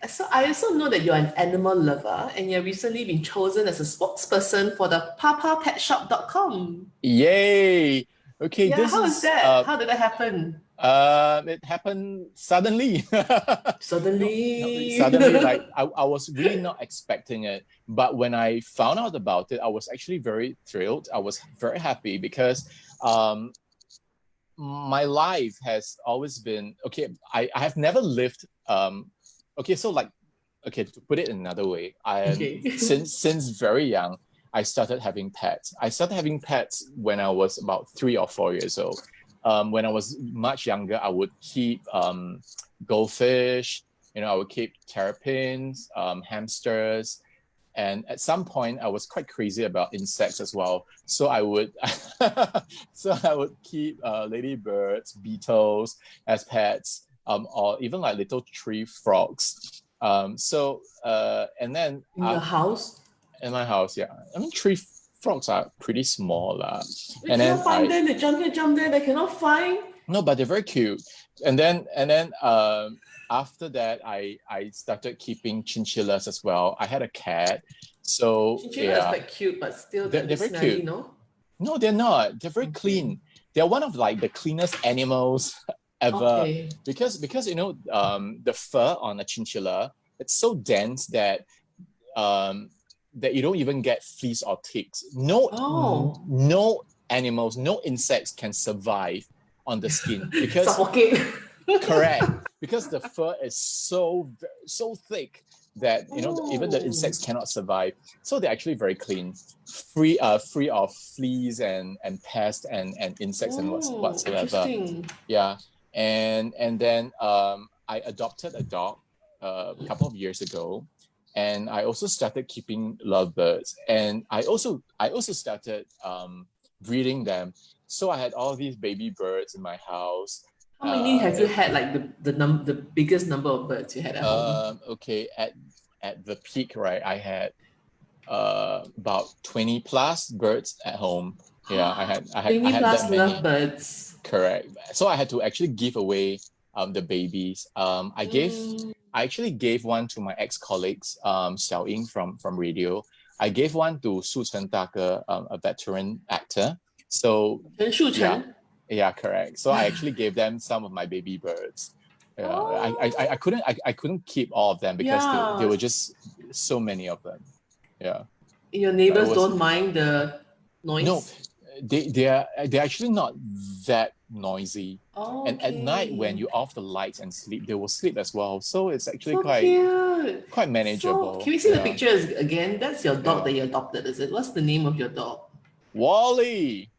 So I also know that you're an animal lover and you've recently been chosen as a spokesperson for the papapetshop.com. Yay! Okay, Yeah, this how is is that? How did that happen? it happened suddenly. Suddenly. Suddenly, like I was really not expecting it. But when I found out about it, I was actually very thrilled. I was very happy because my life has always been okay. I have never lived okay, so to put it another way, since very young, I started having pets. I started having pets when I was about 3 or 4 years old. When I was much younger, I would keep goldfish. I would keep terrapins, hamsters, and at some point, I was quite crazy about insects as well. So I would keep ladybirds, beetles as pets. Or even like little tree frogs. And then in your house? In my house, yeah. I mean, tree frogs are pretty small, You cannot find them. They jump here, they cannot find. No, but they're very cute. And then after that, I started keeping chinchillas as well. I had a cat, so chinchilla is quite cute, but still they're very snaggy, cute. No, they're not. They're very clean. They're one of like the cleanest animals ever, because the fur on a chinchilla, it's so dense that that you don't even get fleas or ticks. No animals, no insects can survive on the skin because correct, because the fur is so thick that even the insects cannot survive. So they're actually very clean, free of fleas and pests and insects and whatsoever. Yeah. And then I adopted a dog a couple of years ago, and I also started keeping lovebirds, and I also started breeding them. So I had all these baby birds in my house. How many have you had? Like the biggest number of birds you had at home? Okay, at the peak, right? I had about 20 plus birds at home. Yeah, I had 20 plus that many. Lovebirds. Correct. So I had to actually give away the babies. I actually gave one to my ex-colleagues, Xiao Ying from radio. I gave one to Su Chen Dake, a veteran actor. So Chen Shu Chen. Yeah, correct. So I actually gave them some of my baby birds. I couldn't keep all of them because there were just so many of them. Yeah. Your neighbors don't mind the noise? No, they're actually not that noisy. And at night when you off the lights and sleep, they will sleep as well. So it's actually quite manageable. So, can we see the pictures again? That's your dog that you adopted, is it? What's the name of your dog? Wally.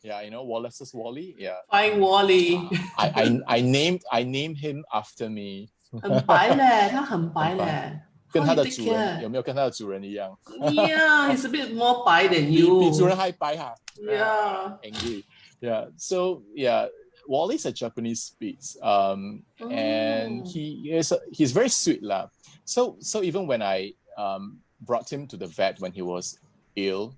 Yeah, Wallace's Wally. Yeah. Fine Wally. I named him after me. 很白嘞，他很白嘞。跟他的主人有没有跟他的主人一样？ Yeah, he's a bit more 白 than you. 比主人还白哈。Yeah. Angry. Yeah. So yeah, Wally's a Japanese Spitz. And he's very sweet lah. So even when I brought him to the vet when he was ill,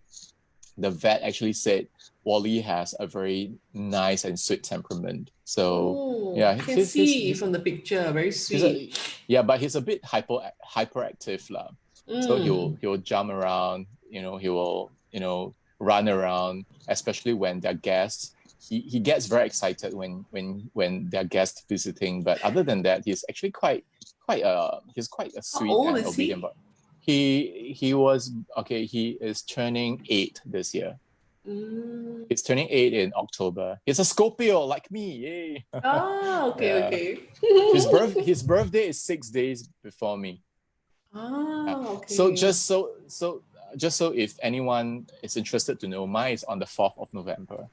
the vet actually said Wally has a very nice and sweet temperament. So yeah, you can see from the picture, very sweet. But he's a bit hyperactive lah. So he'll jump around. He will run around, especially when they're guests. He gets very excited when they're guests visiting. But other than that, he's actually quite a sweet and obedient. He was okay. He is turning 8 this year. He's turning 8 in October. He's a Scorpio like me. Yay! Oh, okay, Yeah. okay. His birthday is 6 days before me. Oh, okay. So just so if anyone is interested to know, mine is on the 4th of November.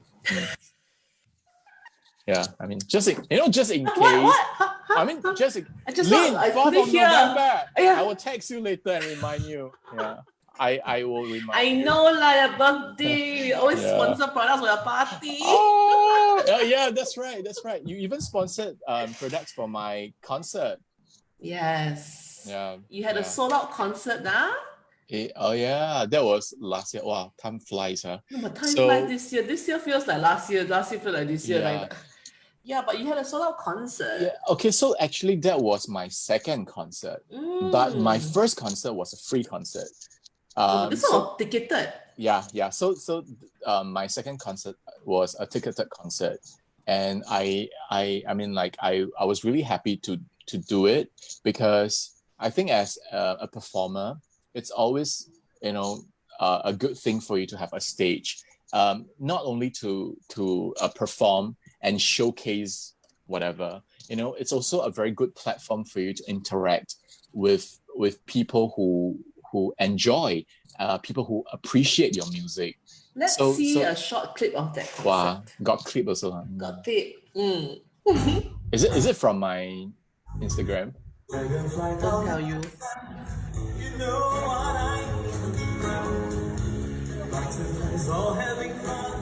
Yeah, I mean, just in case. What? I mean, just I just Lynn, thought I 4th couldn't of hear. November. Yeah. I will text you later and remind you. Yeah, I will remind I you. know, like your birthday. We always Yeah. sponsor products for your party. Oh, yeah, that's right. You even sponsored products for my concert. Yes. Yeah. You had yeah. a sold out concert, nah? Oh yeah, that was last year. Wow, time flies, huh? No, but time flies this year. This year feels like last year. Last year feels like this year. Yeah. Like, yeah, but you had a sold out concert. Yeah. Okay, so actually that was my second concert, but my first concert was a free concert. This one was ticketed. Yeah. So my second concert was a ticketed concert, and I mean, like I was really happy to do it, because I think as a performer, it's always a good thing for you to have a stage, not only to perform and showcase whatever. It's also a very good platform for you to interact with people who enjoy, people who appreciate your music. Let's see a short clip of that concert. Wow, got clip also. Huh? Got clip. Is it from my Instagram? Don't tell you. All having fun,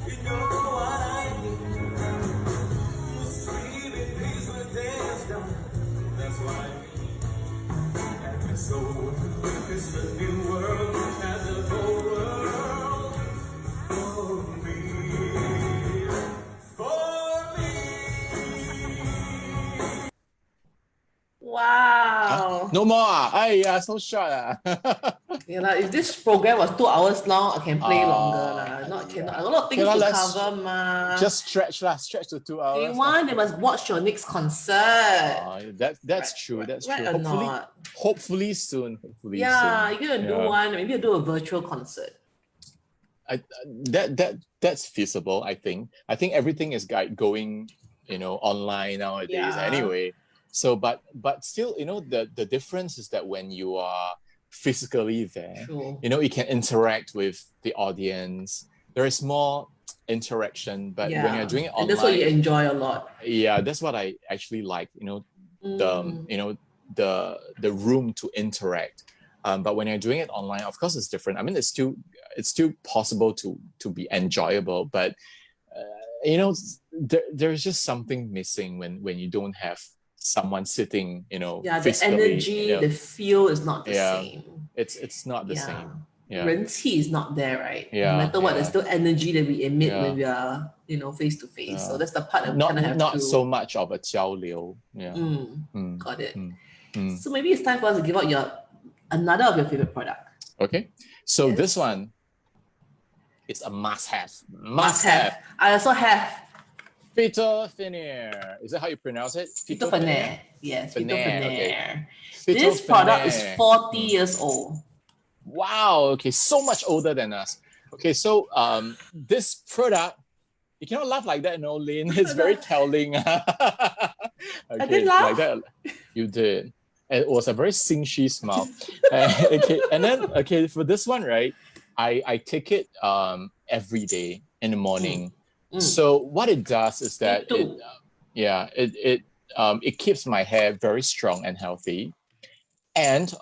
you know what I mean. Sleep in peace when day is done. That's what I mean. And so it's a new world and the whole world for me. For me. Wow. No more. Yeah, so short. Yeah, if this program was 2 hours long, I can play longer. Cannot. A lot of things to cover, ma. Just stretch to 2 hours. They must watch your next concert. That's true. That's right true. Or not? Hopefully soon. You're gonna do one. Maybe you do a virtual concert. That's feasible. I think everything is going online nowadays anyway. So but still, the difference is that when you are physically there, True. You can interact with the audience. There is more interaction, but when you're doing it online, and that's what you enjoy a lot. Yeah, that's what I actually like. The room to interact. But when you're doing it online, of course, it's different. I mean, it's still possible to be enjoyable, but there's just something missing when you don't have someone sitting, the physically, energy, the feel is not the same. It's not the same. Yeah. 人气 is not there, right? Yeah, no matter what, there's still energy that we emit when we are, face to face. Yeah. So that's the part that we kind of have not to. so much of a 交流. Yeah. Got it. So maybe it's time for us to give out another of your favorite product. Okay. So this one, it's a must-have. Must-have. I also have PHYTO Finnair. Is that how you pronounce it? PHYTO Finnair. Yes, PHYTO Finnair. Okay. This product is 40 years old. Wow. Okay, so much older than us. Okay, so this product, you cannot laugh like that, no, Lynn. It's very telling. Okay, I didn't laugh. Like that, you did. And it was a very sing-she smile. Okay, and then for this one, right? I take it every day in the morning. So what it does is that it keeps my hair very strong and healthy, and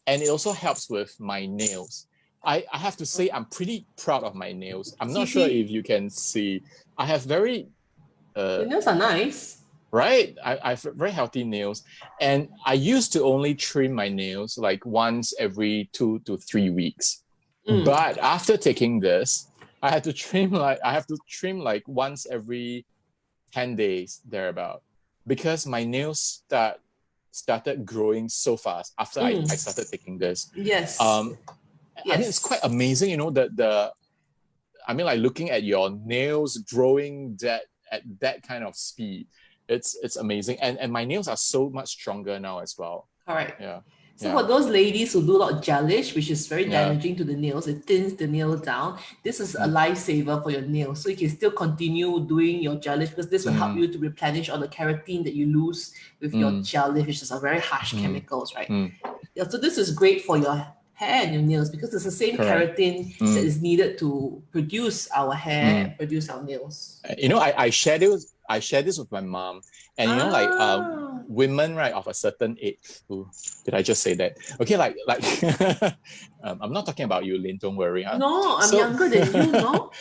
it also helps with my nails. I have to say I'm pretty proud of my nails. I'm not sure if you can see. I have very your nails are nice. Right? I have very healthy nails, and I used to only trim my nails like once every 2 to 3 weeks. But after taking this, I have to trim like once every 10 days thereabout, because my nails started growing so fast after I started taking this. Yes. I mean, it's quite amazing, I mean, like looking at your nails growing at that kind of speed. It's amazing. And my nails are so much stronger now as well. Correct. Yeah. So for those ladies who do a lot of gelish, which is very damaging to the nails, it thins the nail down. This is a lifesaver for your nails. So you can still continue doing your gelish because this will help you to replenish all the keratin that you lose with your gelish, which is a very harsh chemicals, right? Yeah, so this is great for your hair and your nails because it's the same keratin that is needed to produce our hair and produce our nails. You know, I share this with my mom, and you know, like women, right, of a certain age. Ooh, did I just say that? Okay, like I'm not talking about you, Lynn. Don't worry. Huh? No, I'm younger than you. No,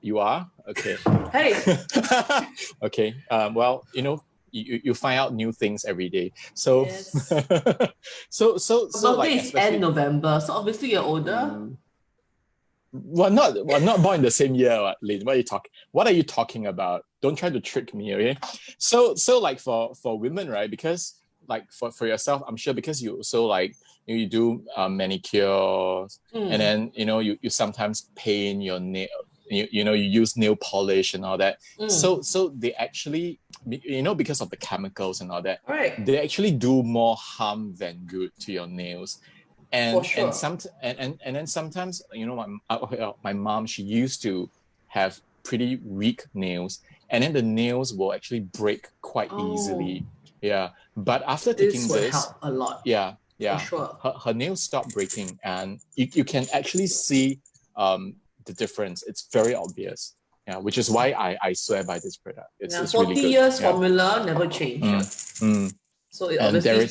you are okay. Hey. Okay. Well, you know, you find out new things every day. So, yes. so birthday is end November, so obviously you're older. We're not born in the same year, Lynn. What are you talking about? Don't try to trick me, okay? So like for women, right? Because like for yourself, I'm sure because you also like you do manicures, and then you know you sometimes paint your nail. You know you use nail polish and all that. So they actually, you know, because of the chemicals and all that, right, they actually do more harm than good to your nails. And sure. and then sometimes, you know, my mom, she used to have pretty weak nails, and then the nails will actually break quite easily. Yeah, but after taking will this, help a lot. Yeah, for sure. her nails stopped breaking, and you can actually see the difference. It's very obvious. Yeah, which is why I swear by this product. It's 40 really good. years formula never changed. So it obviously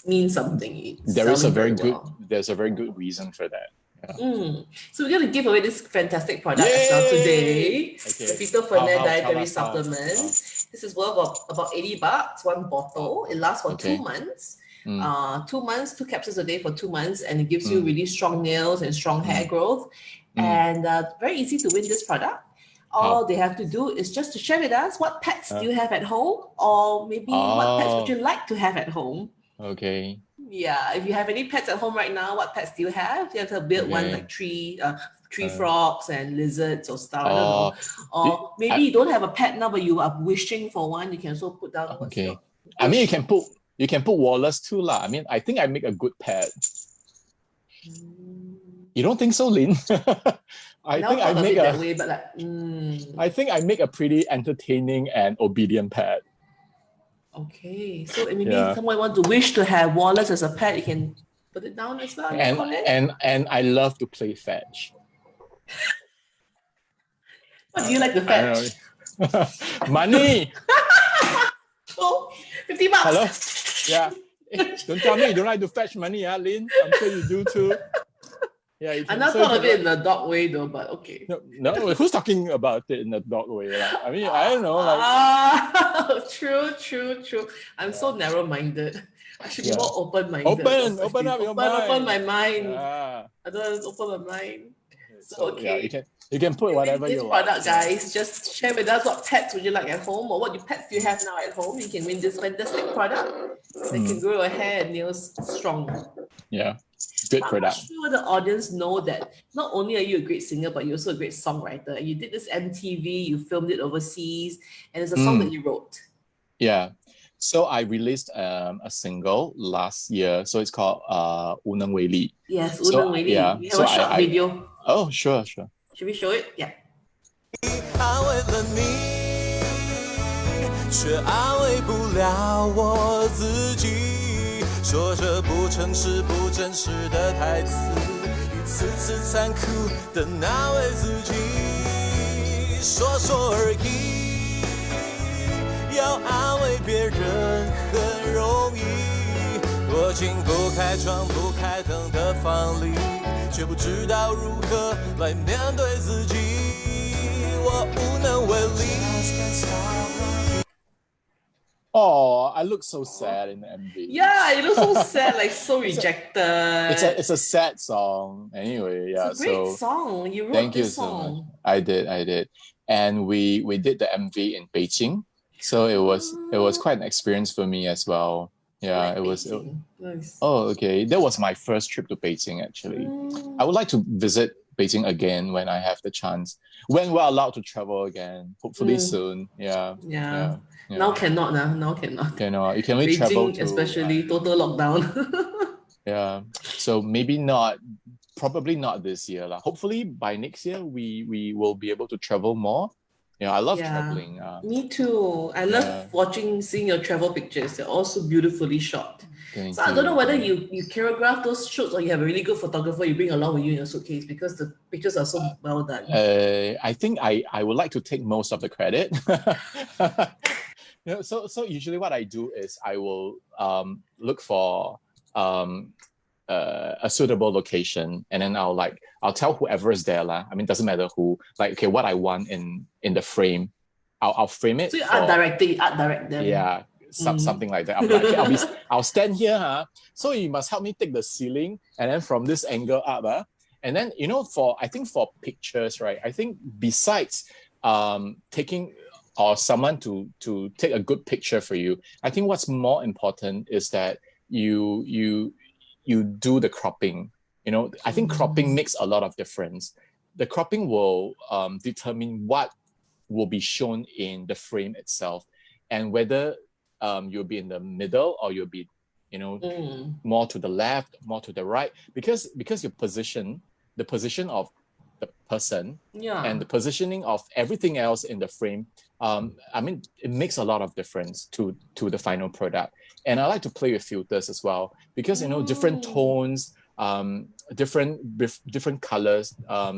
means something. There's a very good reason for that. Yeah. So we're going to give away this fantastic product as well today. Okay. The PHYTO dietary supplement. This is worth about $80, one bottle. It lasts for 2 months. 2 months, 2 capsules a day for 2 months, and it gives you really strong nails and strong hair growth. And very easy to win this product. All they have to do is just to share with us what pets do you have at home, or maybe what pets would you like to have at home. Okay. Yeah, if you have any pets at home right now, what pets do you have? You have to build one like tree frogs and lizards or stuff. I don't know. Or maybe you don't have a pet now, but you are wishing for one. You can also put down what's your wish. I mean, you can put Wallace too, lah. I mean, I think I make a good pet. You don't think so, Lynn? I think I make that way, but like, I think I make a pretty entertaining and obedient pet. Okay, so maybe someone want to wish to have Wallace as a pet, you can put it down as well. And I love to play fetch. What do you like to fetch? Money. Oh, $50. Hello? Yeah. Don't tell me you don't like to fetch money, Lynn. I'm sure you do too. Yeah, I never thought of it in a dog way though, but okay. No, who's talking about it in a dog way? Like, I mean, I don't know. True. I'm so narrow-minded. I should be more open-minded. Open up your mind. Open my mind. Yeah. I don't want to open my mind. So okay. Yeah, you can put whatever you want. This product, guys, just share with us what pets would you like at home, or what pets do you have now at home. You can win this fantastic product that can grow your hair and nails strong. Yeah. Good product. I'm sure the audience know that not only are you a great singer, but you're also a great songwriter. You did this MTV, you filmed it overseas, and it's a song that you wrote. Yeah. So I released a single last year. So it's called Wu Neng Wei Li. Yes, Wu Neng Wei Li. Yeah. We have a short video. Oh, sure. Should we show it? Yeah. 安慰了你，却安慰不了我自己。说着不诚实、不真实的台词，一次次残酷的难为自己。说而已，要安慰别人很容易。躲进不开窗、不开灯的房里，却不知道如何来面对自己。我无能为力。Oh, I look so sad in the MV. Yeah, you look so sad, like so rejected. It's a sad song. Anyway, yeah. It's a great song. You wrote thank this you so song. much. I did. And we did the MV in Beijing. So it was quite an experience for me as well. Yeah, like it was. Nice. Oh, okay. That was my first trip to Beijing, actually. I would like to visit Beijing again when I have the chance. When we're allowed to travel again, hopefully soon. Yeah. Now cannot. Now cannot. You can only Beijing travel to especially total lockdown. Yeah. So maybe not, probably not this year. Hopefully by next year, we will be able to travel more. Yeah, I love traveling. Me too. I love seeing your travel pictures. They're also beautifully shot. Thank So I don't know you. whether you choreograph those shoots or you have a really good photographer you bring along with you in your suitcase because the pictures are so well done. I think I would like to take most of the credit. So usually what I do is I will look for a suitable location, and then I'll tell whoever is there I mean, doesn't matter who, like, okay, what I want in the frame, I'll frame it. So you art direct them. Yeah, something like that. I'll stand here, so you must help me take the ceiling, and then from this angle up, and then I think for pictures, right? I think besides taking or someone to take a good picture for you, I think what's more important is that you do the cropping. I think cropping makes a lot of difference. The cropping will determine what will be shown in the frame itself, and whether you'll be in the middle or you'll be more to the left, more to the right, because your position, the position of the person, and the positioning of everything else in the frame, I mean, it makes a lot of difference to the final product. And I like to play with filters as well, because different tones, different colors,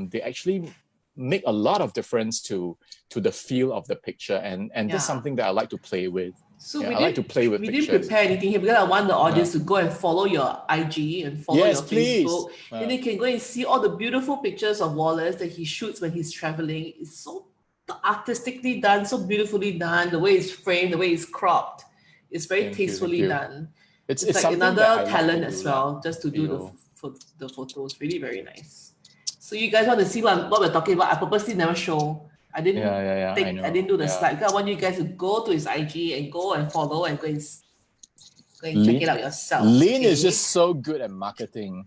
they actually make a lot of difference to the feel of the picture, and that's something that I like to play with. So I like to play with pictures. We didn't prepare anything here because I want the audience to go and follow your IG and follow your Facebook. Then they can go and see all the beautiful pictures of Wallace that he shoots when he's traveling. It's so artistically done, so beautifully done. The way it's framed, the way it's cropped, it's very tastefully done. It's like another talent as well, just to do the photos. Really very nice. So you guys want to see what we're talking about? I purposely never show. I didn't I didn't do the slide because I want you guys to go to his IG and go and follow and go and check it out yourself. Lynn is just so good at marketing.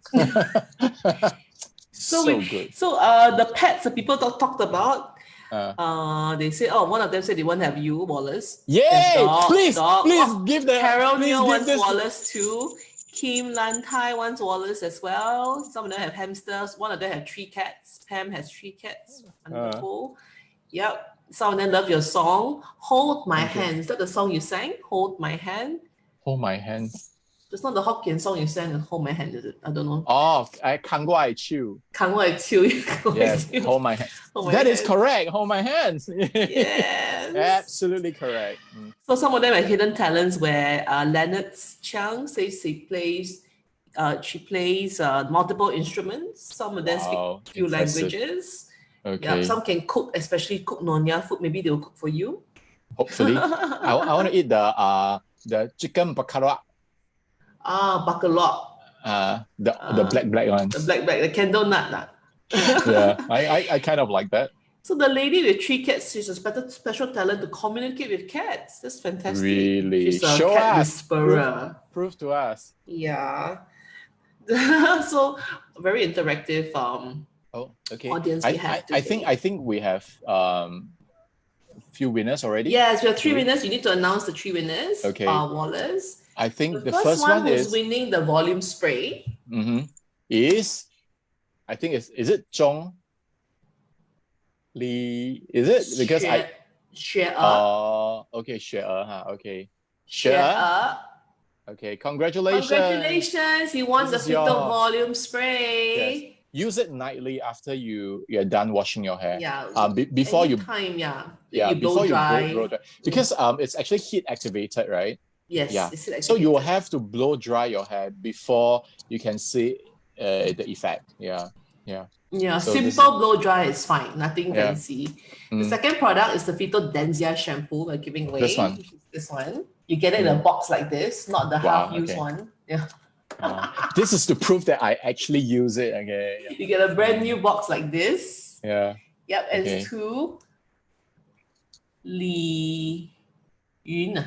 So good. So the pets that people talked about, they say, one of them said they want to have you, Wallace. Yay! Please give the Carol Neal wants Wallace too. Kim Lantai wants Wallace as well. Some of them have hamsters. One of them have 3 cats. Pam has 3 cats. Wonderful. Yep. Some of them love your song. Hold My Hand. Is that the song you sang? Hold My Hand? Hold My Hand. It's not the Hokkien song you sang, Hold My Hand, is it? I don't know. Oh, Kang Wai Chew. Kang Wai Chew. Yes, Hold My Hand. That is correct. Hold My Hands. Yes. Absolutely correct. So some of them are hidden talents where Leonard Chiang says she plays multiple instruments. Some of them speak few languages. Okay. Yeah, some can cook, especially cook Nonya food. Maybe they'll cook for you. Hopefully. I want to eat the chicken baccarat. Bacalot. The black one. The black, the candle nut. Yeah, I kind of like that. So the lady with 3 cats, she's a special talent to communicate with cats. That's fantastic. Really? She's a Show cat us. whisperer. Prove to us. Yeah. So very interactive. Okay. Audience we have today. I think we have few winners already. Yes, we have 3 winners. You need to announce the 3 winners. Okay. Wallace. I think the first one is who's winning the volume spray. Is it Zhong Li? Is it because Xue okay, Xue okay. Xue. Okay, congratulations. Congratulations. He won the PHYTO volume spray. Yes. Use it nightly after you're done washing your hair. Yeah. Before you blow dry. Because it's actually heat activated, right? Yes. Yeah. It's heat so you will activated. have to blow dry your hair before you can see the effect. Yeah. Yeah, So simple blow dry is fine. Nothing fancy. The second product is the PHYTO Denzia shampoo we're giving away. This one. You get it in a box like this, not the half-used one. Yeah. This is to prove that I actually use it. Okay. You get a brand new box like this. Yeah. Yep, and it's to Li Yun.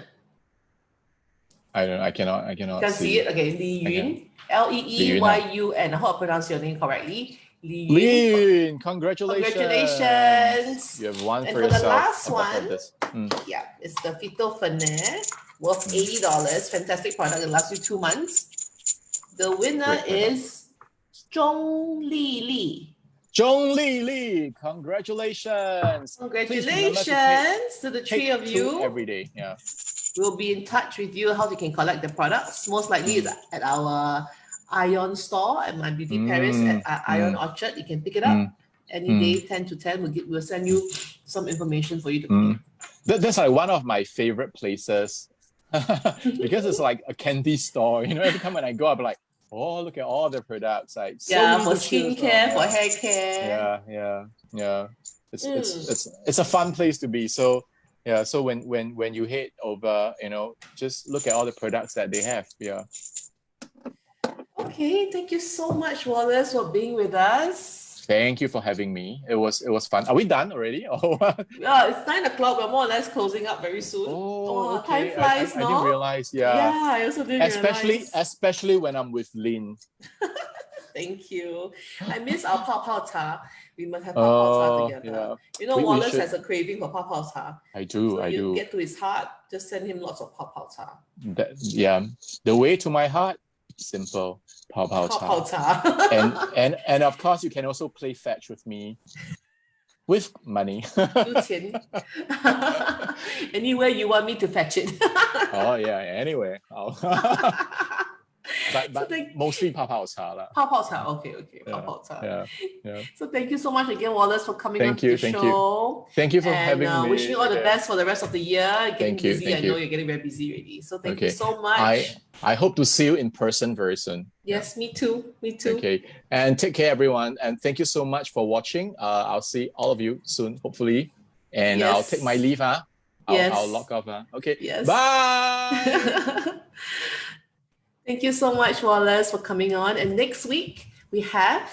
I cannot You can see it. Okay, Li Yun. Leeyun. I hope I pronounced your name correctly. Li Yun. Lin, congratulations. Congratulations. You have one And for for the yourself. last one, it's the PHYTO Finesse worth $80. Fantastic product. It lasts you 2 months. The winner is Zhong Li Li. Zhong Li Li, congratulations! Congratulations to the three of you. Every day, yeah. We'll be in touch with you how you can collect the products. Most likely it's at our Ion store at My Beauty Paris at Ion Orchard. You can pick it up any day, 10 to 10. We'll send you some information for you to pick. That's like one of my favorite places because it's like a candy store. You know, every time when I go, I'm like, oh, look at all the products. Like for skincare, for hair care. Yeah. It's a fun place to be. So yeah, so when you head over, you know, just look at all the products that they have. Yeah. Okay, thank you so much, Wallace, for being with us. Thank you for having me. It was fun. Are we done already? Yeah, it's 9 o'clock. We're more or less closing up very soon. Oh, Time okay. flies, I didn't realize. Yeah. Yeah, I also didn't realize. Especially when I'm with Lynn. Thank you. I miss our Pao Pao Cha. We must have Pao Pao Cha together. Yeah. You know, Wallace has a craving for Pao Pao Cha. I do. So you get to his heart, just send him lots of Pao Pao Cha. Yeah. The way to my heart, simple. Pao Pao Cha. and of course, you can also play fetch with me. With money. Anywhere you want me to fetch it. Oh yeah, anywhere. But mostly Pao Pao Cha. Pao Pao Cha, okay. Yeah, Pao Pao Cha. Yeah. So thank you so much again, Wallace, for coming on the show. Thank you for having me. Wishing you all the best for the rest of the year. Thank you. I know you're getting very busy already. So thank you so much. I hope to see you in person very soon. Yes, me too. Okay. And take care, everyone. And thank you so much for watching. I'll see all of you soon, hopefully. And I'll take my leave. I'll log off. Okay. Yes. Bye. Thank you so much, Wallace, for coming on. And next week, we have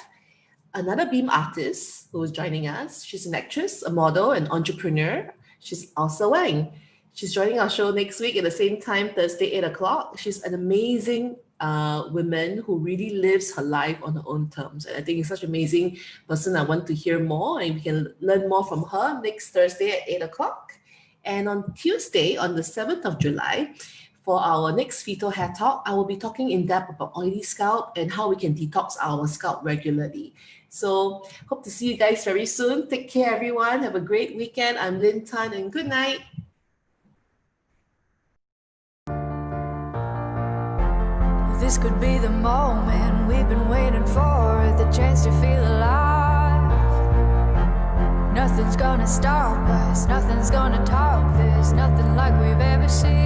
another Beam artist who is joining us. She's an actress, a model, an entrepreneur. She's Elsa Wang. She's joining our show next week at the same time, Thursday, 8 o'clock. She's an amazing woman who really lives her life on her own terms. And I think it's such an amazing person. I want to hear more, and we can learn more from her next Thursday at 8 o'clock. And on Tuesday, on the 7th of July, for our next PHYTO Hair Talk, I will be talking in depth about oily scalp and how we can detox our scalp regularly. So hope to see you guys very soon. Take care, everyone. Have a great weekend. I'm Lynn Tan, and good night. This could be the moment we've been waiting for, the chance to feel alive. Nothing's gonna stop us, nothing's gonna top this, nothing like we've ever seen.